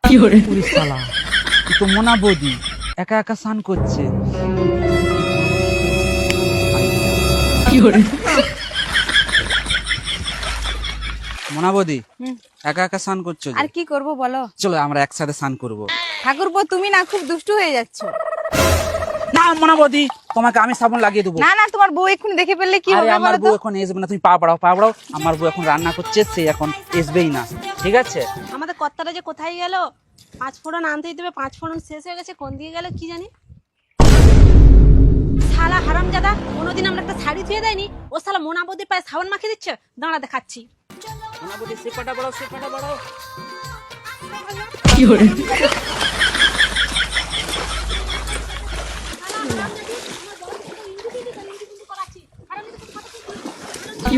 Police শালা, এ তো মোনা বৌদি একা একা স্নান করছে। মোনা বৌদি একা একা স্নান করছো যে? আর কি করব বলো? চলো আমরা একসাথে স্নান করবো। ঠাকুরপো তুমি না খুব দুষ্টু হয়ে যাচ্ছ। না মোনা বৌদি, তোমাকে আমি সাবুন লাগিয়ে দেবো। না না, তোমার বউ এখন দেখে ফেললে কি আরে হবে আমার বলো বউ তো? এখন আসবে না, তুমি পা বাড়াও পা বাড়াও। আমার বউ এখন রান্না করছে, সে এখন আসবেই না, ঠিক আছে? আমাদের কর্তাটা যে কোথায় গেল? 5 ফোড়ন আনতেই দেবে, 5 ফোড়ন শেষ হয়ে গেছে, কোন দিকে গেল কি জানি। শালা হারামজাদা, কোনোদিন আমরা একটা শাড়ি ধুয়ে দেয়নি, ও শালা মোনা বৌদির পায়ে সাবান মাখিয়ে দিচ্ছে। দাঁড়া দেখাচ্ছি। মোনা বৌদি সেপাটা বাড়াও, সেপাটা বাড়াও। কি